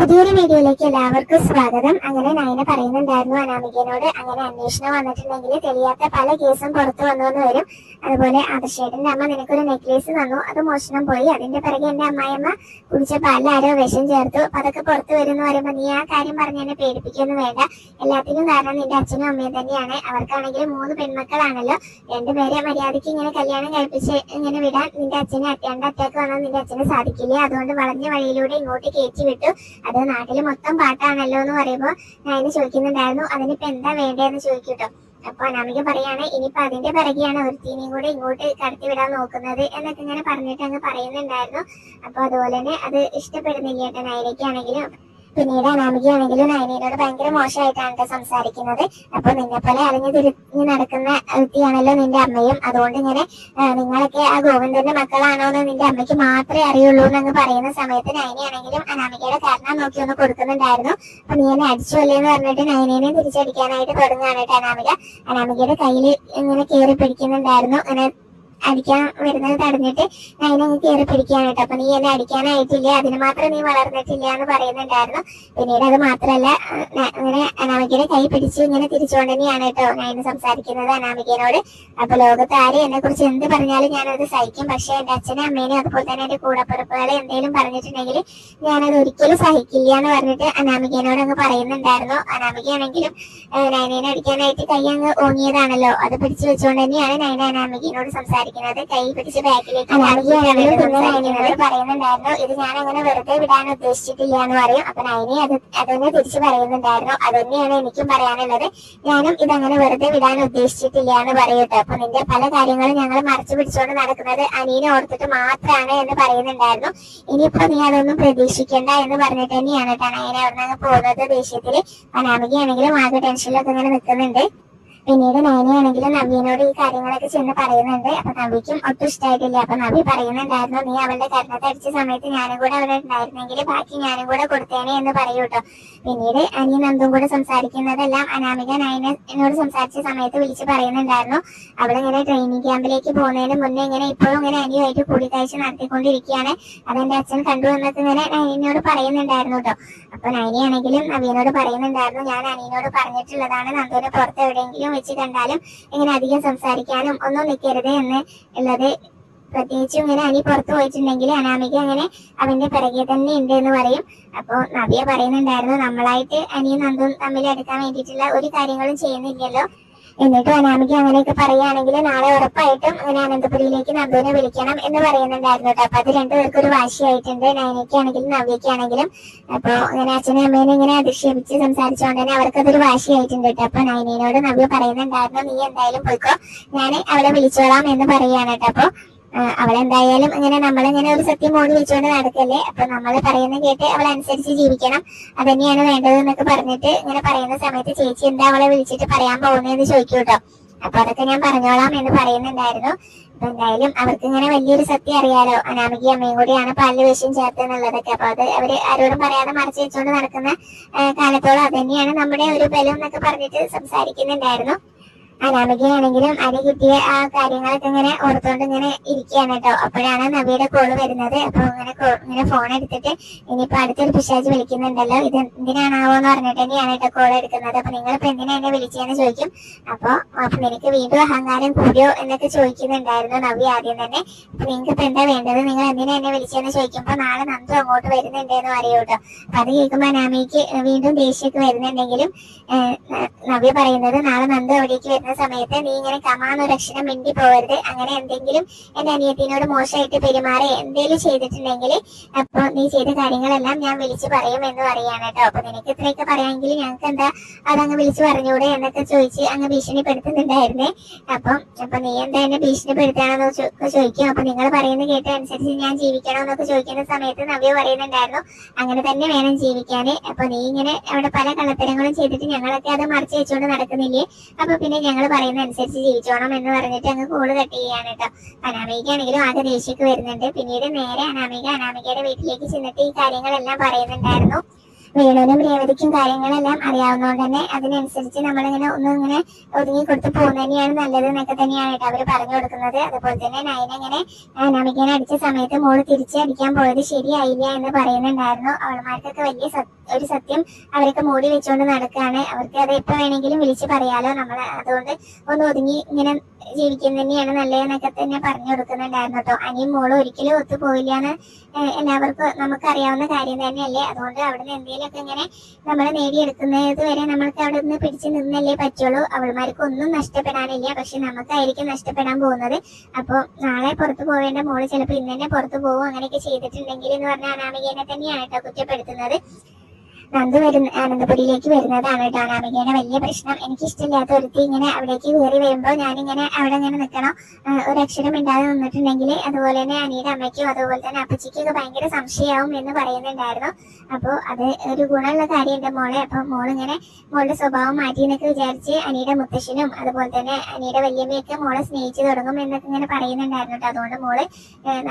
പുതിയൊരു വീഡിയോയിലേക്ക് എല്ലാവർക്കും സ്വാഗതം. അങ്ങനെ നയന പറയുന്നുണ്ടായിരുന്നു അനാമികനോട്, അങ്ങനെ അന്വേഷണം വന്നിട്ടുണ്ടെങ്കിൽ തെളിയാത്ത പല കേസും പുറത്തു വന്നു വരും. അതുപോലെ ആദർശേട്ടന്റെ അമ്മ നിനക്കൊരു നെക്ലേസ് തന്നു, അത് മോഷണം പോയി. അതിന്റെ പിറകെ എന്റെ അമ്മായിയമ്മ കുടിച്ച പാലിൽ ആരോ വിഷം ചേർത്തു, അപ്പൊ അതൊക്കെ പുറത്തു വരും എന്ന് പറയുമ്പോൾ നീ ആ കാര്യം പറഞ്ഞ് എന്നെ പേടിപ്പിക്കൊന്നും വേണ്ട. എല്ലാത്തിനും കാരണം നിന്റെ അച്ഛനും അമ്മയും തന്നെയാണ്. അവർക്കാണെങ്കിൽ 3 പെൺമക്കളാണല്ലോ. രണ്ടുപേരെ മര്യാദയ്ക്ക് ഇങ്ങനെ കല്യാണം കഴിപ്പിച്ച് ഇങ്ങനെ വിടാൻ നിന്റെ അച്ഛന് അറ്റാക്ക് വന്നാൽ നിന്റെ അച്ഛന് സാധിക്കില്ല. അതുകൊണ്ട് വളഞ്ഞ വഴിയിലൂടെ ഇങ്ങോട്ട് കയറ്റി വിട്ടു. അത് നാട്ടിൽ മൊത്തം പാട്ടാണല്ലോ എന്ന് പറയുമ്പോൾ ഞാൻ ചോദിക്കുന്നുണ്ടായിരുന്നു അതിനിപ്പോ എന്താ വേണ്ടതെന്ന് ചോദിക്കൂട്ടോ. അപ്പൊ അനാമിക പറയാണ് ഇനിയിപ്പൊ അതിന്റെ പിറകെയാണ് ഒരുത്തീനെയും കൂടെ ഇങ്ങോട്ട് കടത്തി വിടാൻ നോക്കുന്നത് എന്നൊക്കെ ഇങ്ങനെ പറഞ്ഞിട്ട് അങ്ങ് പറയുന്നുണ്ടായിരുന്നു. അപ്പൊ അതുപോലെ തന്നെ അത് ഇഷ്ടപ്പെടുന്നില്ല കേട്ടോ നയനയ്ക്കാണെങ്കിലും. പിന്നീട് അനാമികയാണെങ്കിലും നയനയോട് ഭയങ്കര മോശമായിട്ടാണ് സംസാരിക്കുന്നത്. അപ്പൊ നിന്നെ പോലെ അലിഞ്ഞു തിരിഞ്ഞു നടക്കുന്ന വ്യക്തിയാണല്ലോ നിന്റെ അമ്മയും, അതുകൊണ്ട് ഇങ്ങനെ നിങ്ങളൊക്കെ ആ ഗോവിന്ദന്റെ മക്കളാണോ എന്ന് നിന്റെ അമ്മയ്ക്ക് മാത്രമേ അറിയുള്ളൂ എന്നങ്ങ് പറയുന്ന സമയത്ത് നയനയാണെങ്കിലും അനാമികയുടെ കാരണം നോക്കി ഒന്ന് കൊടുക്കുന്നുണ്ടായിരുന്നു. അപ്പൊ നീ എന്നെ അടിച്ചു അല്ലേ എന്ന് പറഞ്ഞിട്ട് നയനേനെ തിരിച്ചടിക്കാനായിട്ട് തുടങ്ങുകയാണ് കേട്ടോ അനാമിക. അനാമികയുടെ കയ്യിൽ ഇങ്ങനെ കയറി പിടിക്കുന്നുണ്ടായിരുന്നു. അങ്ങനെ അടിക്കാൻ വരുന്നത് തടഞ്ഞിട്ട് നയനങ്ങ് കയറി പിടിക്കുകയാണ് കേട്ടോ. അപ്പൊ നീ എന്നെ അടിക്കാനായിട്ടില്ല, അതിന് മാത്രം നീ വളർന്നിട്ടില്ല എന്ന് പറയുന്നുണ്ടായിരുന്നു. പിന്നീട് അത് മാത്രല്ല അങ്ങനെ അനാമികയുടെ കൈ പിടിച്ച് ഇങ്ങനെ തിരിച്ചുകൊണ്ട് തന്നെയാണ് കേട്ടോ നയന സംസാരിക്കുന്നത് അനാമികനോട്. അപ്പൊ ലോകത്ത് ആര് എന്നെ കുറിച്ച് എന്ത് പറഞ്ഞാലും ഞാനത് സഹിക്കും, പക്ഷെ എന്റെ അച്ഛനും അമ്മേനും അതുപോലെ തന്നെ എന്റെ കൂടപ്പിറപ്പുകളെ എന്തെങ്കിലും പറഞ്ഞിട്ടുണ്ടെങ്കിൽ ഞാനത് ഒരിക്കലും സഹിക്കില്ല എന്ന് പറഞ്ഞിട്ട് അനാമികനോട് അങ്ങ് പറയുന്നുണ്ടായിരുന്നു. അനാമികയാണെങ്കിലും നയനേനെ അടിക്കാനായിട്ട് കൈ അങ്ങ് ഓങ്ങിയതാണല്ലോ, അത് പിടിച്ചു വെച്ചുകൊണ്ട് തന്നെയാണ് നയന അനാമികനോട് സംസാരിക്കുന്നത്. കൈ പിടിച്ച് ബാക്കിലേക്ക് പറയുന്നുണ്ടായിരുന്നു ഇത് ഞാൻ അങ്ങനെ വെറുതെ വിടാൻ ഉദ്ദേശിച്ചിട്ടില്ല എന്ന് പറയും. അപ്പൊ നയനെ അതന്നെ തിരിച്ചു പറയുന്നുണ്ടായിരുന്നു അതന്നെയാണ് എനിക്കും പറയാനുള്ളത്, ഞാനും ഇതങ്ങനെ വെറുതെ വിടാൻ ഉദ്ദേശിച്ചിട്ടില്ല എന്ന് പറയൂട്ടോ. അപ്പൊ നിന്റെ പല കാര്യങ്ങളും ഞങ്ങൾ മറച്ചു പിടിച്ചുകൊണ്ട് നടക്കുന്നത് അനീനെ ഓർത്തിട്ട് മാത്രമാണ് എന്ന് പറയുന്നുണ്ടായിരുന്നു. ഇനിയിപ്പോ നീ അതൊന്നും പ്രതീക്ഷിക്കണ്ട എന്ന് പറഞ്ഞിട്ട് തന്നെയാണ് കേട്ടോ നയന അവിടെ നിന്ന് പോകുന്നത് ദേഷ്യത്തില്. അനാമികയാണെങ്കിലും ആകെ ടെൻഷനിലൊക്കെ ഇങ്ങനെ നിൽക്കുന്നുണ്ട്. പിന്നീട് നയനയാണെങ്കിലും നവ്യനോട് ഈ കാര്യങ്ങളൊക്കെ ചെന്ന് പറയുന്നുണ്ട്. അപ്പൊ നവ്യക്കും ഒട്ടും ഇഷ്ടമായിട്ടില്ല. അപ്പൊ നവ്യ പറയുന്നുണ്ടായിരുന്നു നീ അവളുടെ കരണത്തെ അടിച്ച സമയത്ത് ഞാനും കൂടെ അവിടെ ഉണ്ടായിരുന്നെങ്കിൽ ബാക്കി ഞാനും കൂടെ കൊടുത്തേനെ എന്ന് പറയൂട്ടോ. പിന്നീട് അനിയും നന്ദും കൂടെ സംസാരിക്കുന്നതെല്ലാം അനാമിക നയനോട് സംസാരിച്ച സമയത്ത് വിളിച്ച് പറയുന്നുണ്ടായിരുന്നു. അവളിങ്ങനെ ട്രെയിനിങ് ക്യാമ്പിലേക്ക് പോകുന്നതിന് മുന്നേ ഇങ്ങനെ ഇപ്പോഴും ഇങ്ങനെ അനിയുമായിട്ട് കൂടിക്കാഴ്ച നടത്തിക്കൊണ്ടിരിക്കുകയാണ്, അതെന്റെ അച്ഛൻ കണ്ടു എന്നൊക്കെ ഇങ്ങനെ നയനോട് പറയുന്നുണ്ടായിരുന്നു കേട്ടോ. അപ്പൊ നയനയാണെങ്കിലും നവ്യനോട് പറയുന്നുണ്ടായിരുന്നു ഞാൻ അനിയനോട് പറഞ്ഞിട്ടുള്ളതാണ് നന്ദുവിനെ പുറത്ത് എവിടെയെങ്കിലും വെച്ച് കണ്ടാലും ഇങ്ങനെ അധികം സംസാരിക്കാനും ഒന്നും നിൽക്കരുത് എന്ന് ഉള്ളത്. പ്രത്യേകിച്ചും ഇങ്ങനെ അനി പുറത്തു പോയിട്ടുണ്ടെങ്കിൽ അനാമിക അങ്ങനെ അവന്റെ പിറകെ തന്നെ ഉണ്ട് എന്ന് പറയും. അപ്പൊ നവ്യ പറയുന്നുണ്ടായിരുന്നു നമ്മളായിട്ട് അനിയും നന്ദും തമ്മിൽ എടുക്കാൻ വേണ്ടിയിട്ടുള്ള ഒരു കാര്യങ്ങളും ചെയ്യുന്നില്ലല്ലോ, എന്നിട്ടും അനാമിക അങ്ങനെയൊക്കെ പറയുകയാണെങ്കിൽ നാളെ ഉറപ്പായിട്ടും അങ്ങനെ അനന്തപുരിയിലേക്ക് നന്ദുവിനെ വിളിക്കണം എന്ന് പറയുന്നുണ്ടായിരുന്നു കേട്ടോ. അപ്പൊ അത് രണ്ടുപേർക്കും ഒരു വാശിയായിട്ടുണ്ട്, നയനയ്ക്കാണെങ്കിലും നവ്യക്കാണെങ്കിലും. അപ്പൊ അങ്ങനെ അച്ഛനും അമ്മേനെ ഇങ്ങനെ അധിക്ഷേപിച്ച് സംസാരിച്ചുകൊണ്ട് തന്നെ അവർക്കതൊരു വാശിയായിട്ടുണ്ട് കേട്ടോ. അപ്പൊ നയനയോട് നവ്യ പറയുന്നുണ്ടായിരുന്നു നീ എന്തായാലും പോയിക്കോ, ഞാൻ അവളെ വിളിച്ചോളാം എന്ന് പറയുകയാണ് കേട്ടോ. അപ്പൊ അവളെന്തായാലും ഇങ്ങനെ നമ്മളിങ്ങനെ ഒരു സത്യം മോടി വെച്ചുകൊണ്ട് നടക്കല്ലേ, അപ്പൊ നമ്മൾ പറയുന്ന കേട്ട് അവളനുസരിച്ച് ജീവിക്കണം, അതന്നെയാണ് വേണ്ടത് എന്നൊക്കെ പറഞ്ഞിട്ട് ഇങ്ങനെ പറയുന്ന സമയത്ത് ചേച്ചി എന്താ അവളെ വിളിച്ചിട്ട് പറയാൻ പോകുന്നതെന്ന് ചോദിക്കൂട്ടോ. അപ്പൊ അതൊക്കെ ഞാൻ പറഞ്ഞോളാം എന്ന് പറയുന്നുണ്ടായിരുന്നു. അപ്പൊ എന്തായാലും അവർക്ക് ഇങ്ങനെ വലിയൊരു സത്യം അറിയാലോ, അനാമിക അമ്മയും കൂടിയാണ് പാലിൽ വിഷം ചേർത്തെന്നുള്ളതൊക്കെ. അപ്പൊ അത് അവര് ആരോടും പറയാതെ മറച്ചു വെച്ചുകൊണ്ട് നടക്കുന്ന കാലത്തോളം അത് തന്നെയാണ് നമ്മുടെ ഒരു ബലം എന്നൊക്കെ പറഞ്ഞിട്ട് സംസാരിക്കുന്നുണ്ടായിരുന്നു. അനാമികയാണെങ്കിലും അരി കിട്ടിയ ആ കാര്യങ്ങളൊക്കെ ഇങ്ങനെ ഓർത്തോണ്ട് ഇങ്ങനെ ഇരിക്കുകയാണ് കേട്ടോ. അപ്പോഴാണ് നവിയുടെ കോള് വരുന്നത്. അപ്പൊ ഇങ്ങനെ ഫോൺ എടുത്തിട്ട് ഇനിയിപ്പോ അടുത്തൊരു പിശാച് വിളിക്കുന്നുണ്ടല്ലോ, ഇത് എന്തിനാണാവോ എന്ന് പറഞ്ഞിട്ട് തന്നെയാണ് കേട്ടോ കോൾ എടുക്കുന്നത്. അപ്പൊ നിങ്ങളിപ്പോ എന്തിനാ എന്നെ വിളിച്ചതെന്ന് ചോദിക്കും. അപ്പൊ നിനക്ക് വീണ്ടും അഹങ്കാരം കൂടിയോ എന്നൊക്കെ ചോദിക്കുന്നുണ്ടായിരുന്നു നവ്യ ആദ്യം തന്നെ. അപ്പൊ നിങ്ങൾക്ക് ഇപ്പൊ എന്താ വേണ്ടത്, നിങ്ങൾ എന്തിനാ എന്നെ വിളിച്ചതെന്ന് ചോദിക്കുമ്പോ നാളെ നന്ദു അങ്ങോട്ട് വരുന്നുണ്ട് എന്ന് പറയൂ കേട്ടോ. അപ്പൊ അത് കേൾക്കുമ്പോ അനാമിക്ക് വീണ്ടും ദേഷ്യമൊക്കെ വരുന്നുണ്ടെങ്കിലും നവ്യ പറയുന്നത് നാളെ നന്ദു അവിടേക്ക് വരുന്ന സമയത്ത് നീ ഇങ്ങനെ കമാന്നൊരു അക്ഷരം മിണ്ടി പോകരുത്, അങ്ങനെ എന്തെങ്കിലും എന്റെ അനിയത്തിനോട് മോശമായിട്ട് പെരുമാറി എന്തെങ്കിലും ചെയ്തിട്ടുണ്ടെങ്കിൽ അപ്പൊ നീ ചെയ്ത കാര്യങ്ങളെല്ലാം ഞാൻ വിളിച്ചു പറയും എന്ന് പറയാണ് കേട്ടോ. അപ്പൊ നിനക്ക് ഇത്രയൊക്കെ പറയാമെങ്കിൽ ഞങ്ങൾക്ക് എന്താ അതങ്ങ് വിളിച്ചു പറഞ്ഞൂടെ എന്നൊക്കെ ചോദിച്ച് അങ്ങ് ഭീഷണിപ്പെടുത്തുന്നുണ്ടായിരുന്നേ. അപ്പൊ നീ എന്താ എന്നെ ഭീഷണിപ്പെടുത്താണെന്ന് ചോദിക്കും. അപ്പൊ നിങ്ങൾ പറയുന്നത് കേട്ട അനുസരിച്ച് ഞാൻ ജീവിക്കണം എന്നൊക്കെ ചോദിക്കുന്ന സമയത്ത് നവ്യ പറയുന്നുണ്ടായിരുന്നു അങ്ങനെ തന്നെ വേണം ജീവിക്കാന്, അപ്പൊ നീ ഇങ്ങനെ അവിടെ പല കള്ളത്തരങ്ങളും ചെയ്തിട്ട് ഞങ്ങളൊക്കെ അത് മറച്ചു വെച്ചുകൊണ്ട് നടക്കുന്നില്ലേ, അപ്പൊ പിന്നെ ഞങ്ങൾ പറയുന്ന അനുസരിച്ച് ജീവിച്ചോണം എന്ന് പറഞ്ഞിട്ട് അങ്ങ് കോള് കട്ട് ചെയ്യാണ് കേട്ടോ. അനാമികയാണെങ്കിലും ആകെ ദേഷ്യമൊക്കെ വരുന്നുണ്ട്. പിന്നീട് നേരെ അനാമികയുടെ വീട്ടിലേക്ക് ചെന്നിട്ട് ഈ കാര്യങ്ങളെല്ലാം പറയുന്നുണ്ടായിരുന്നു. വേണുവിനും രേവതിക്കും കാര്യങ്ങളെല്ലാം അറിയാവുന്നതുകൊണ്ട് തന്നെ അതിനനുസരിച്ച് നമ്മളിങ്ങനെ ഒന്നിങ്ങനെ ഒതുങ്ങി കൊടുത്ത് പോകുന്നത് തന്നെയാണ് നല്ലത് എന്നൊക്കെ തന്നെയാണ് കേട്ടോ അവര് പറഞ്ഞു കൊടുക്കുന്നത്. അതുപോലെ തന്നെ നയന ഇങ്ങനെ അനാമികനെ അടിച്ച സമയത്ത് മോള് തിരിച്ചടിക്കാൻ പോയത് ശരിയായില്ല എന്ന് പറയുന്നുണ്ടായിരുന്നു. അവൾമാർക്കൊക്കെ വലിയ ഒരു സത്യം അവരൊക്കെ മൂടി വെച്ചുകൊണ്ട് നടക്കുകയാണ്. അവർക്ക് അത് എപ്പോ വേണമെങ്കിലും വിളിച്ച് പറയാലോ, നമ്മൾ അതുകൊണ്ട് ഒന്ന് ഒതുങ്ങി ഇങ്ങനെ ജീവിക്കുന്നത് തന്നെയാണ് നല്ലതെന്നൊക്കെ തന്നെ പറഞ്ഞു കൊടുക്കുന്നുണ്ടായിരുന്നു കേട്ടോ. അനിയും മോളും ഒരിക്കലും ഒത്തുപോയില്ല എന്ന് എല്ലാവർക്കും നമുക്കറിയാവുന്ന കാര്യം തന്നെയല്ലേ. അതുകൊണ്ട് അവിടുന്ന് എന്തെങ്കിലുമൊക്കെ ഇങ്ങനെ നമ്മൾ നേടിയെടുക്കുന്നത് വരെ നമ്മൾക്ക് അവിടെ നിന്ന് പിടിച്ചു നിന്നല്ലേ പറ്റുള്ളൂ. അവൾമാർക്ക് ഒന്നും നഷ്ടപ്പെടാനില്ല, പക്ഷെ നമുക്കായിരിക്കും നഷ്ടപ്പെടാൻ പോകുന്നത്. അപ്പോൾ നാളെ പുറത്തു പോവേണ്ട മോള് ചിലപ്പോൾ ഇന്ന് തന്നെ പുറത്തു പോകും അങ്ങനെയൊക്കെ ചെയ്തിട്ടുണ്ടെങ്കിൽ എന്ന് പറഞ്ഞാൽ അനാമികേനെ തന്നെയാണ് കേട്ടോ കുറ്റപ്പെടുത്തുന്നത്. നന്ദു ആനന്ദപുരിയിലേക്ക് വരുന്നതാണ് കേട്ടോ അനാമികയുടെ വലിയ പ്രശ്നം. എനിക്ക് ഇഷ്ടമില്ലാത്ത ഒരുത്തി ഇങ്ങനെ അവിടേക്ക് കയറി വരുമ്പോൾ ഞാനിങ്ങനെ അവിടെ ഇങ്ങനെ നിൽക്കണം, ഒരക്ഷരം ഇണ്ടാതെ നിന്നിട്ടുണ്ടെങ്കിൽ അതുപോലെ തന്നെ അനിയുടെ അമ്മയ്ക്കും അതുപോലെ തന്നെ അപ്പച്ചിക്കൊക്കെ ഭയങ്കര സംശയമാവും എന്ന് പറയുന്നുണ്ടായിരുന്നു. അപ്പോൾ അത് ഒരു ഗുണമുള്ള കാര്യം എൻ്റെ മോളെ. അപ്പോൾ മോളിങ്ങനെ മോളുടെ സ്വഭാവം മാറ്റി എന്നൊക്കെ വിചാരിച്ച് അനിയുടെ മുത്തശ്ശനും അതുപോലെ തന്നെ അനിയുടെ വല്യമ്മയൊക്കെ മോളെ സ്നേഹിച്ചു തുടങ്ങും എന്നൊക്കെ ഇങ്ങനെ പറയുന്നുണ്ടായിരുന്നു കേട്ടോ. അതുകൊണ്ട് മോള്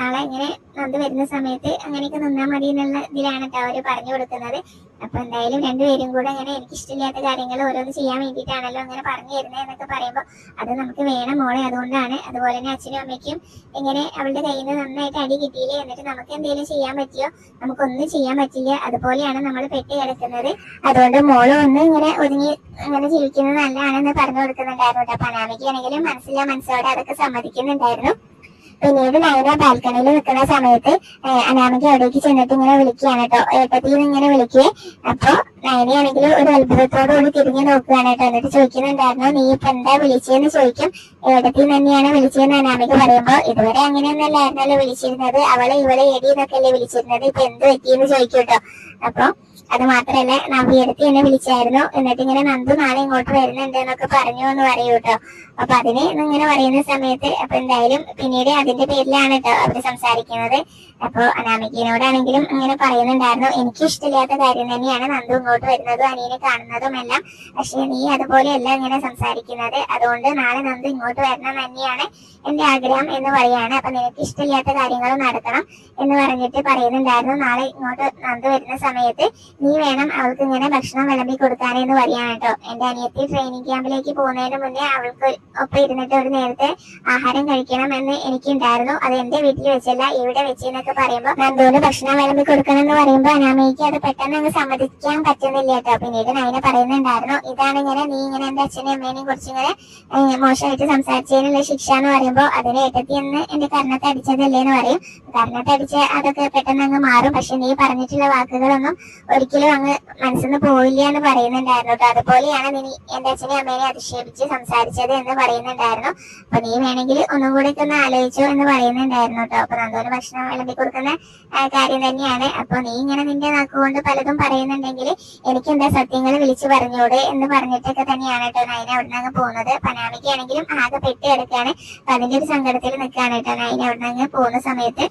നാളെ ഇങ്ങനെ നന്ദു വരുന്ന സമയത്ത് അങ്ങനെയൊക്കെ നിന്നാൽ മതി എന്നുള്ള ഇതിലാണ് കേട്ടോ അവര് പറഞ്ഞു കൊടുക്കുന്നത്. അപ്പൊ എന്തായാലും രണ്ടുപേരും കൂടെ അങ്ങനെ എനിക്ക് ഇഷ്ടമില്ലാത്ത കാര്യങ്ങൾ ഓരോന്ന് ചെയ്യാൻ വേണ്ടിയിട്ടാണല്ലോ അങ്ങനെ പറഞ്ഞു തരുന്നത് എന്നൊക്കെ പറയുമ്പോൾ അത് നമുക്ക് വേണം മോളെ, അതുകൊണ്ടാണ്. അതുപോലെ തന്നെ അച്ഛനും അമ്മയ്ക്കും ഇങ്ങനെ അവളുടെ കയ്യിൽ നിന്ന് നന്നായിട്ട് അടി കിട്ടിയില്ലേ, എന്നിട്ട് നമുക്ക് എന്തെങ്കിലും ചെയ്യാൻ പറ്റിയോ? നമുക്കൊന്നും ചെയ്യാൻ പറ്റില്ല. അതുപോലെയാണ് നമ്മൾ പെട്ട് കിടക്കുന്നത്. അതുകൊണ്ട് മോള് ഒന്ന് ഇങ്ങനെ ഒതുങ്ങി ഇങ്ങനെ ജീവിക്കുന്നത് നല്ലതാണെന്ന് പറഞ്ഞു കൊടുക്കുന്നുണ്ടായിരുന്നു കേട്ടോ. അനാമികയാണെങ്കിലും മനസ്സോടെ അതൊക്കെ സമ്മതിക്കുന്നുണ്ടായിരുന്നു. പിന്നീട് നയന ബാൽക്കണിയിൽ നിൽക്കുന്ന സമയത്ത് അനാമിക അവിടേക്ക് ചെന്നിട്ട് ഇങ്ങനെ വിളിക്കുകയാണ് കേട്ടോ, ഏട്ടത്തിൽ ഇങ്ങനെ വിളിക്കുകയെ. അപ്പൊ നയനയാണെങ്കിൽ ഒരു അത്ഭുതത്തോടുകൂടി തിരിഞ്ഞു നോക്കുകയാണ് കേട്ടോ. എന്നിട്ട് ചോദിക്കുന്നുണ്ടായിരുന്നു, നീ ഇപ്പൊ എന്താ വിളിച്ചതെന്ന് ചോദിക്കും. ഏട്ടത്തിൽ തന്നെയാണ് വിളിച്ചതെന്ന് അനാമിക പറയുമ്പോ, ഇതുവരെ അങ്ങനെയൊന്നല്ലായിരുന്നല്ലോ വിളിച്ചിരുന്നത്, അവളെ ഇവളെ എടി എന്നൊക്കെ അല്ലേ വിളിച്ചിരുന്നത്, ഇപ്പൊ എന്ത് പറ്റിയെന്ന് ചോദിക്കും കേട്ടോ. അപ്പൊ അത് മാത്രല്ല നവ്യടുത്ത് എന്നെ വിളിച്ചായിരുന്നു, എന്നിട്ട് ഇങ്ങനെ നന്ദു നാളെ ഇങ്ങോട്ട് വരുന്നുണ്ട് എന്നൊക്കെ പറഞ്ഞു എന്ന് പറയൂ കേട്ടോ. അപ്പൊ അതിന് ഇങ്ങനെ പറയുന്ന സമയത്ത് അപ്പൊ എന്തായാലും പിന്നീട് അതിന്റെ പേരിലാണ് കേട്ടോ അവര് സംസാരിക്കുന്നത്. അപ്പൊ അനാമികയോടാണെങ്കിലും ഇങ്ങനെ പറയുന്നുണ്ടായിരുന്നു, എനിക്ക് ഇഷ്ടമില്ലാത്ത കാര്യം തന്നെയാണ് നന്ദു ഇങ്ങോട്ട് വരുന്നതും അനിയനെ കാണുന്നതും എല്ലാം, പക്ഷെ നീ അതുപോലെയല്ല ഇങ്ങനെ സംസാരിക്കുന്നത്, അതുകൊണ്ട് നാളെ നന്ദു ഇങ്ങോട്ട് വരണം തന്നെയാണ് എന്റെ ആഗ്രഹം എന്ന് പറയാണ്. അപ്പൊ നിനക്ക് ഇഷ്ടമില്ലാത്ത കാര്യങ്ങൾ നടക്കണം എന്ന് പറഞ്ഞിട്ട് പറയുന്നുണ്ടായിരുന്നു. നാളെ ഇങ്ങോട്ട് നന്ദു വരുന്ന സമയത്ത് നീ വേണം അവൾക്ക് ഇങ്ങനെ ഭക്ഷണം വിളമ്പി കൊടുക്കാനെന്ന് പറയാണ് കേട്ടോ. എന്റെ അനിയത്തി ട്രെയിനിങ് ക്യാമ്പിലേക്ക് പോകുന്നതിന് മുന്നേ അവൾക്ക് ഒപ്പം ഇരുന്നിട്ട് ഒരു നേരത്തെ ആഹാരം കഴിക്കണം എന്ന് എനിക്കുണ്ടായിരുന്നു. അത് എന്റെ വീട്ടിൽ വെച്ചല്ല ഇവിടെ വെച്ചെന്നൊക്കെ പറയുമ്പോൾ നന്ദുവിന് ഭക്ഷണം വിളമ്പി കൊടുക്കണം എന്ന് പറയുമ്പോൾ അനാമയ്ക്ക് അത് പെട്ടെന്ന് അങ്ങ് സമ്മതിക്കാൻ പറ്റുന്നില്ല കേട്ടോ. പിന്നീട് നയന പറയുന്നുണ്ടായിരുന്നു, ഇതാണ് ഇങ്ങനെ നീ ഇങ്ങനെ എന്റെ അച്ഛനെയും അമ്മേനെയും കുറിച്ച് ഇങ്ങനെ മോശമായിട്ട് സംസാരിച്ചതിനുള്ള ശിക്ഷ എന്ന് പറയുമ്പോൾ അതിന് ഏട്ടത്തി എന്ന് എന്റെ കർണത്തെ അടിച്ചതല്ലേ എന്ന് പറയും. കർണത്തെ അടിച്ച് അതൊക്കെ പെട്ടെന്ന് അങ്ങ് മാറും, പക്ഷെ നീ പറഞ്ഞിട്ടുള്ള വാക്കുകളൊന്നും ഒരിക്കലും അങ്ങ് മനസ്സിന്ന് പോയില്ല എന്ന് പറയുന്നുണ്ടായിരുന്നു കേട്ടോ. അതുപോലെയാണ് നീ എന്റെ അച്ഛനെയും അമ്മേനെ അധിക്ഷേപിച്ച് സംസാരിച്ചത് എന്ന് പറയുന്നുണ്ടായിരുന്നു. അപ്പൊ നീ വേണമെങ്കിൽ ഒന്നും കൂടി ഒന്ന് ആലോചിച്ചോ എന്ന് പറയുന്നുണ്ടായിരുന്നു കേട്ടോ. അപ്പൊ നന്ദുവിന് ഭക്ഷണം വിളമ്പി കൊടുക്കുന്ന കാര്യം തന്നെയാണ്. അപ്പൊ നീ ഇങ്ങനെ നിന്റെ നാക്കുകൊണ്ട് പലതും പറയുന്നുണ്ടെങ്കിൽ എനിക്ക് എന്താ സത്യങ്ങൾ വിളിച്ചു പറഞ്ഞൂടെ എന്ന് പറഞ്ഞിട്ടൊക്കെ തന്നെയാണ് കേട്ടോ നയന അവിടുന്ന് അങ്ങ് പോകുന്നത്. അനാമികയാണെങ്കിലും ആകെ പെട്ട് കിടക്കുകയാണ്. അപ്പൊ അതിന്റെ ഒരു സങ്കടത്തിൽ നിൽക്കുകയാണ് കേട്ടോ നയന അവിടുന്ന് അങ്ങ് പോകുന്ന സമയത്ത്.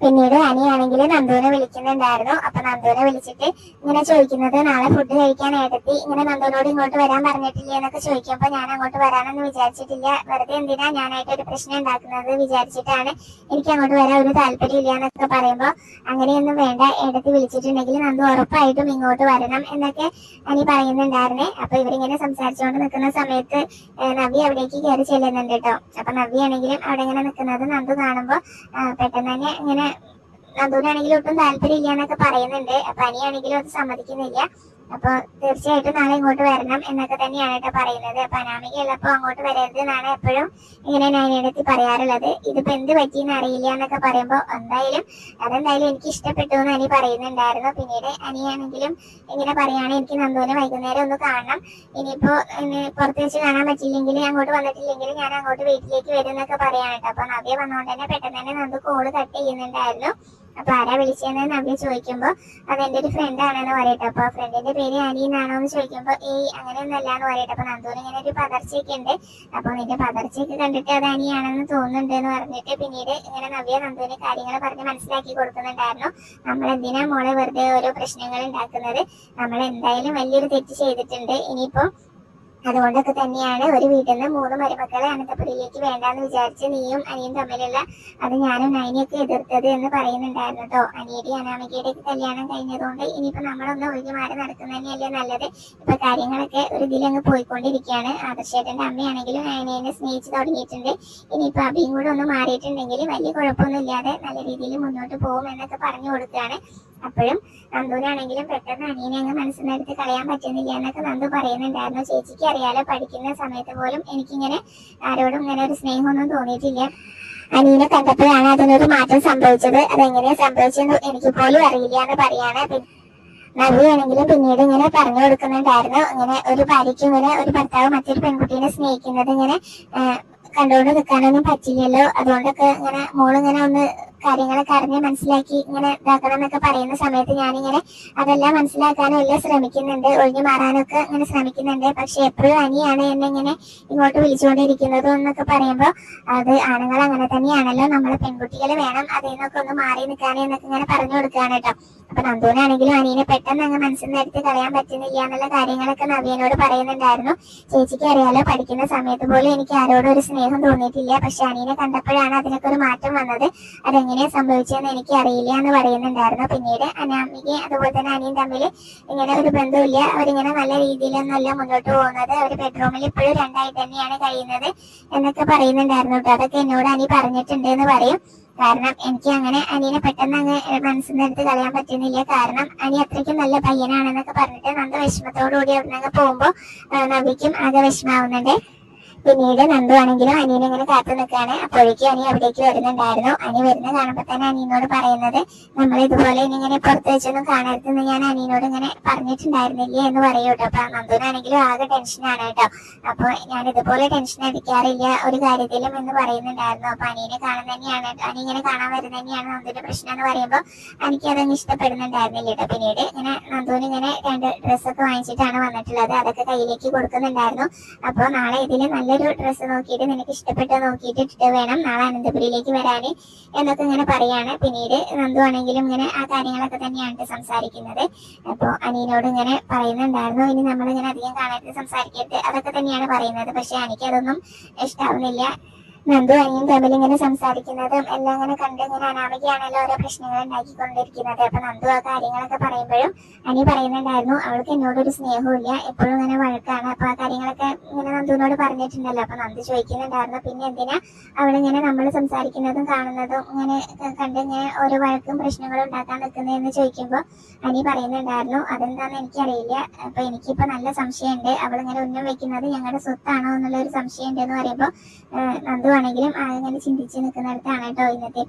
പിന്നീട് അനിയാണെങ്കിൽ നന്ദുവിനെ വിളിക്കുന്നുണ്ടായിരുന്നു. അപ്പൊ നന്ദുവിനെ വിളിച്ചിട്ട് ഇങ്ങനെ ചോദിക്കുന്നത്, നാളെ ഫുഡ് കഴിക്കാൻ ഏട്ടത്തി ഇങ്ങനെ നന്ദുവിനോട് ഇങ്ങോട്ട് വരാൻ പറഞ്ഞിട്ടില്ല എന്നൊക്കെ ചോദിക്കുമ്പോ ഞാൻ അങ്ങോട്ട് വരാനൊന്നും വിചാരിച്ചിട്ടില്ല, വെറുതെ എന്തിനാ ഞാനായിട്ട് ഒരു പ്രശ്നം ഉണ്ടാക്കുന്നത് വിചാരിച്ചിട്ടാണ്, എനിക്ക് അങ്ങോട്ട് വരാൻ ഒരു താല്പര്യം ഇല്ല എന്നൊക്കെ പറയുമ്പോ, അങ്ങനെയൊന്നും വേണ്ട, ഏട്ടത്തി വിളിച്ചിട്ടുണ്ടെങ്കിൽ നന്ദു ഉറപ്പായിട്ടും ഇങ്ങോട്ട് വരണം എന്നൊക്കെ അനി പറയുന്നുണ്ടായിരുന്നേ. അപ്പൊ ഇവരിങ്ങനെ സംസാരിച്ചുകൊണ്ട് നിൽക്കുന്ന സമയത്ത് നവ്യ അവിടേക്ക് കയറി ചെല്ലുന്നുണ്ട് കേട്ടോ. അപ്പൊ നവ്യാണെങ്കിലും അവിടെ ഇങ്ങനെ നിൽക്കുന്നത് നന്ദു കാണുമ്പോ പെട്ടെന്ന് തന്നെ ഇങ്ങനെ നന്ദുവിനാണെങ്കിലും ഒട്ടും താല്പര്യം ഇല്ല എന്നൊക്കെ പറയുന്നുണ്ട്. അപ്പൊ അനിയാണെങ്കിലും അത് സമ്മതിക്കുന്നില്ല. അപ്പൊ തീർച്ചയായിട്ടും നാളെ ഇങ്ങോട്ട് വരണം എന്നൊക്കെ തന്നെയാണ് കേട്ടോ പറയുന്നത്. അപ്പൊ അനാമിക ഉള്ളപ്പോ അങ്ങോട്ട് വരരുത് എന്നാണ് എപ്പോഴും ഇങ്ങനെ നയനയെടുത്ത് പറയാറുള്ളത്. ഇതിപ്പോ എന്ത് പറ്റിയെന്ന് അറിയില്ല എന്നൊക്കെ പറയുമ്പോ അതെന്തായാലും എനിക്ക് ഇഷ്ടപ്പെട്ടു എന്ന് അനി പറയുന്നുണ്ടായിരുന്നു. പിന്നീട് അനിയാണെങ്കിലും ഇങ്ങനെ പറയാണ്, എനിക്ക് നന്ദുവിനെ വൈകുന്നേരം ഒന്ന് കാണണം, ഇനിയിപ്പോ പുറത്ത് വെച്ച് കാണാൻ പറ്റില്ലെങ്കിൽ അങ്ങോട്ട് വന്നിട്ടില്ലെങ്കിൽ ഞാൻ അങ്ങോട്ട് വീട്ടിലേക്ക് വരും എന്നൊക്കെ പറയാണ് കേട്ടോ. അപ്പൊ നവ്യ വന്നുകൊണ്ട് തന്നെ പെട്ടെന്ന് തന്നെ നന്ദു കോള് കട്ട് ചെയ്യുന്നുണ്ടായിരുന്നു. അപ്പൊ ആരാ വിളിച്ചതെന്ന് നവ്യ ചോദിക്കുമ്പോ അതെന്റെ ഒരു ഫ്രണ്ട് ആണെന്ന് പറയട്ടെ. അപ്പൊ ഫ്രണ്ടിന്റെ പേര് അനി എന്നാണോ എന്ന് ചോദിക്കുമ്പോ അങ്ങനെയൊന്നല്ല എന്ന് പറയട്ടെ. അപ്പൊ നന്ദുവിന് ഇങ്ങനെ ഒരു പതർച്ചയൊക്കെ ഉണ്ട്. അപ്പൊ നിന്റെ പതർച്ചയൊക്കെ കണ്ടിട്ട് അത് അനിയാണെന്ന് തോന്നുന്നുണ്ട് എന്ന് പറഞ്ഞിട്ട് പിന്നീട് ഇങ്ങനെ നവ്യ നന്ദുവിന് കാര്യങ്ങൾ പറഞ്ഞ് മനസ്സിലാക്കി കൊടുക്കുന്നുണ്ടായിരുന്നു. നമ്മൾ എന്തിനാ മോളെ വെറുതെ ഓരോ പ്രശ്നങ്ങൾ ഉണ്ടാക്കുന്നത്, നമ്മൾ എന്തായാലും വലിയൊരു തെറ്റ് ചെയ്തിട്ടുണ്ട്, ഇനിയിപ്പോ അതുകൊണ്ടൊക്കെ തന്നെയാണ് ഒരു വീട്ടിൽ നിന്ന് 3 മരുമക്കളെ അനന്തപുരിയിലേക്ക് വേണ്ടാന്ന് വിചാരിച്ച് നീയും അനിയും തമ്മിലുള്ള അത് ഞാനും നൈനിയൊക്കെ എതിർത്തത് എന്ന് പറയുന്നുണ്ടായിരുന്നു കേട്ടോ. അനിയുടെ അനാമികയുടെ കല്യാണം കഴിഞ്ഞതുകൊണ്ട് ഇനിയിപ്പോ നമ്മളൊന്ന് ഒഴിഞ്ഞു മാറി നടക്കുന്ന തന്നെയല്ലേ നല്ലത്. ഇപ്പൊ കാര്യങ്ങളൊക്കെ ഒരു ഇതിലങ്ങ് പോയിക്കൊണ്ടിരിക്കുകയാണ്. ആദർശേട്ടന്റെ അമ്മയാണെങ്കിലും നയനയെ സ്നേഹിച്ച് തുടങ്ങിയിട്ടുണ്ട്. ഇനിയിപ്പോ അഭിയും കൂടെ ഒന്ന് മാറിയിട്ടുണ്ടെങ്കിൽ വലിയ കുഴപ്പമൊന്നും ഇല്ലാതെ നല്ല രീതിയിൽ മുന്നോട്ട് പോകും എന്നൊക്കെ പറഞ്ഞു കൊടുക്കുകയാണ്. അപ്പോഴും നന്ദുവിനാണെങ്കിലും പെട്ടെന്ന് അനിയനെ അങ്ങ് മനസ്സിനെടുത്ത് കളയാൻ പറ്റുന്നില്ല എന്നൊക്കെ നന്ദു പറയുന്നുണ്ടായിരുന്നു. ചേച്ചിക്ക് അറിയാലോ, പഠിക്കുന്ന സമയത്ത് പോലും എനിക്കിങ്ങനെ ആരോടും ഇങ്ങനെ ഒരു സ്നേഹമൊന്നും തോന്നിയിട്ടില്ല. അനിയനെ കണ്ടപ്പോഴാണ് അതിനൊരു മാറ്റം സംഭവിച്ചത്. അതെങ്ങനെയാ സംഭവിച്ചെന്ന് എനിക്ക് പോലും അറിയില്ല എന്ന് പറയാണ്. നവ്യാണെങ്കിലും പിന്നീട് ഇങ്ങനെ പറഞ്ഞു കൊടുക്കുന്നുണ്ടായിരുന്നു, ഇങ്ങനെ ഒരു ഭാര്യയ്ക്ക് ഇങ്ങനെ ഒരു ഭർത്താവ് മറ്റൊരു പെൺകുട്ടീനെ സ്നേഹിക്കുന്നത് ഇങ്ങനെ കണ്ടുകൊണ്ട് നിൽക്കാനൊന്നും പറ്റില്ലല്ലോ. അതുകൊണ്ടൊക്കെ ഇങ്ങനെ മോളിങ്ങനെ ഒന്ന് കാര്യങ്ങളൊക്കെ അറിഞ്ഞ് മനസ്സിലാക്കി ഇങ്ങനെ ഇതാക്കണം എന്നൊക്കെ പറയുന്ന സമയത്ത് ഞാനിങ്ങനെ അതെല്ലാം മനസ്സിലാക്കാനും എല്ലാം ശ്രമിക്കുന്നുണ്ട്, ഒഴിഞ്ഞു മാറാനൊക്കെ ഇങ്ങനെ ശ്രമിക്കുന്നുണ്ട്. പക്ഷെ എപ്പോഴും അനിയാണ് എന്നെ ഇങ്ങനെ ഇങ്ങോട്ട് വിളിച്ചുകൊണ്ടിരിക്കുന്നതും എന്നൊക്കെ പറയുമ്പോൾ അത് ആണുങ്ങൾ അങ്ങനെ തന്നെയാണല്ലോ, നമ്മളെ പെൺകുട്ടികൾ വേണം അതിൽ നിന്നൊക്കെ ഒന്ന് മാറി നിൽക്കാനേ എന്നൊക്കെ ഇങ്ങനെ പറഞ്ഞു കൊടുക്കുകയാണ് കേട്ടോ. അപ്പൊ നന്ദുവിനാണെങ്കിലും അനിയനെ പെട്ടെന്ന് അങ്ങ് മനസ്സിൽ നിന്ന് എടുത്ത് കളയാൻ പറ്റുന്നില്ല എന്നുള്ള കാര്യങ്ങളൊക്കെ നവ്യനോട് പറയുന്നുണ്ടായിരുന്നു. ചേച്ചിക്ക് അറിയാലോ, പഠിക്കുന്ന സമയത്ത് പോലും എനിക്ക് ആരോടും ഒരു സ്നേഹം തോന്നിയിട്ടില്ല. പക്ഷെ അനിയനെ കണ്ടപ്പോഴാണ് അതിനൊക്കെ ഒരു മാറ്റം വന്നത്. അതെങ്ങനെയാ സംഭവിച്ചതെന്ന് എനിക്ക് അറിയില്ല എന്ന് പറയുന്നുണ്ടായിരുന്നു. പിന്നീട് അനാമികയും അതുപോലെ തന്നെ അനിയും തമ്മിൽ ഇങ്ങനെ ഒരു ബന്ധമില്ല, അവരിങ്ങനെ നല്ല രീതിയിലൊന്നുമല്ല മുന്നോട്ട് പോകുന്നത്. അവർ ബെഡ്റൂമിൽ ഇപ്പോഴും രണ്ടായി തന്നെയാണ് കഴിയുന്നത് എന്നൊക്കെ പറയുന്നുണ്ടായിരുന്നു കേട്ടോ. അതൊക്കെ എന്നോട് അനി പറഞ്ഞിട്ടുണ്ട് എന്ന് പറയും. കാരണം എനിക്ക് അങ്ങനെ അനിയനെ പെട്ടെന്ന് അങ്ങ് മനസ്സിൽ നിന്ന് എടുത്ത് കളയാൻ പറ്റുന്നില്ല. കാരണം അനി അത്രയ്ക്കും നല്ല പയ്യനാണെന്നൊക്കെ പറഞ്ഞിട്ട് നന്ദ വിഷമത്തോടുകൂടി അവിടെ നിന്ന് പോകുമ്പോൾ നവിക്കും ആകെ വിഷമാവുന്നുണ്ട്. പിന്നീട് നന്ദു ആണെങ്കിലും അനിയനെ ഇങ്ങനെ കാത്തു നിൽക്കുകയാണ്. അപ്പോഴേക്കും അനി അവിടേക്ക് വരുന്നുണ്ടായിരുന്നു. അനി വരുന്ന കാണുമ്പോൾ തന്നെ അനിയനോട് പറയുന്നത്, നമ്മൾ ഇതുപോലെ ഇങ്ങനെ പുറത്ത് വെച്ചൊന്നും കാണരുതെന്ന് ഞാൻ അനിയനോട് ഇങ്ങനെ പറഞ്ഞിട്ടുണ്ടായിരുന്നില്ലേ എന്ന് പറയൂ കേട്ടോ. അപ്പൊ നന്ദുവിനാണെങ്കിലും ആകെ ടെൻഷനാണ് കേട്ടോ. അപ്പൊ ഞാൻ ഇതുപോലെ ടെൻഷൻ അടിക്കാറില്ല ഒരു കാര്യത്തിലും എന്ന് പറയുന്നുണ്ടായിരുന്നു. അപ്പൊ അനിയനെ കാണുന്ന തന്നെയാണ്, അനി ഇങ്ങനെ കാണാൻ വരുന്ന തന്നെയാണ് നന്ദുവിന്റെ പ്രശ്നം എന്ന് പറയുമ്പോൾ എനിക്ക് അതൊന്നും ഇഷ്ടപ്പെടുന്നുണ്ടായിരുന്നില്ല കേട്ടോ. പിന്നീട് ഇങ്ങനെ നന്ദുവിന് ഇങ്ങനെ 2 ഡ്രസ്സൊക്കെ വാങ്ങിച്ചിട്ടാണ് വന്നിട്ടുള്ളത്. അതൊക്കെ കയ്യിലേക്ക് കൊടുക്കുന്നുണ്ടായിരുന്നു. അപ്പോൾ നാളെ ഇതിൽ നല്ലൊരു ഡ്രസ്സ് നോക്കിയിട്ട് നിനക്ക് ഇഷ്ടപ്പെട്ട നോക്കിയിട്ട് ഇട്ടിട്ട് വേണം നാളെ അനന്തപുരിയിലേക്ക് വരാന് എന്നൊക്കെ ഇങ്ങനെ പറയാണ്. പിന്നീട് നന്ദു ആണെങ്കിലും ഇങ്ങനെ ആ കാര്യങ്ങളൊക്കെ തന്നെയാണ് സംസാരിക്കുന്നത്. അപ്പോൾ അനിയനോട് ഇങ്ങനെ പറയുന്നുണ്ടായിരുന്നു, ഇനി നമ്മളിങ്ങനെ അധികം കാണാതെ സംസാരിക്കരുത് അതൊക്കെ തന്നെയാണ് പറയുന്നത്. പക്ഷെ എനിക്കതൊന്നും ഇഷ്ടാവുന്നില്ല. നന്ദു അനിയും തമ്മിൽ ഇങ്ങനെ സംസാരിക്കുന്നതും എല്ലാം ഇങ്ങനെ കണ്ട് ഇങ്ങനെ അനാമികയാണല്ലോ ഓരോ പ്രശ്നങ്ങൾ ഉണ്ടാക്കിക്കൊണ്ടിരിക്കുന്നത്. അപ്പൊ നന്ദു ആ കാര്യങ്ങളൊക്കെ പറയുമ്പോഴും അനി പറയുന്നുണ്ടായിരുന്നു, അവൾക്ക് എന്നോടൊരു സ്നേഹവും ഇല്ല, എപ്പോഴും ഇങ്ങനെ വഴക്കാണ്. അപ്പൊ ആ കാര്യങ്ങളൊക്കെ ഇങ്ങനെ നന്ദുവിനോട് പറഞ്ഞിട്ടുണ്ടല്ലോ. അപ്പൊ നന്ദു ചോദിക്കുന്നുണ്ടായിരുന്നു, പിന്നെ എന്തിനാ അവളിങ്ങനെ നമ്മൾ സംസാരിക്കുന്നതും കാണുന്നതും ഇങ്ങനെ കണ്ട് ഇങ്ങനെ ഓരോ വഴക്കും പ്രശ്നങ്ങളും ഉണ്ടാക്കാൻ നിൽക്കുന്നതെന്ന് ചോദിക്കുമ്പോൾ അനി പറയുന്നുണ്ടായിരുന്നു, അതെന്താന്ന് എനിക്കറിയില്ല, അപ്പൊ എനിക്കിപ്പോ നല്ല സംശയമുണ്ട്, അവളിങ്ങനെ ഉന്നം വെക്കുന്നത് ഞങ്ങളുടെ സ്വത്താണോ എന്നുള്ള ഒരു സംശയം ഉണ്ട് എന്ന് പറയുമ്പോൾ നന്ദു ആണെങ്കിലും അങ്ങനെ ചിന്തിച്ച് നിൽക്കുന്നിടത്താണ് കേട്ടോ ഇന്നത്തെ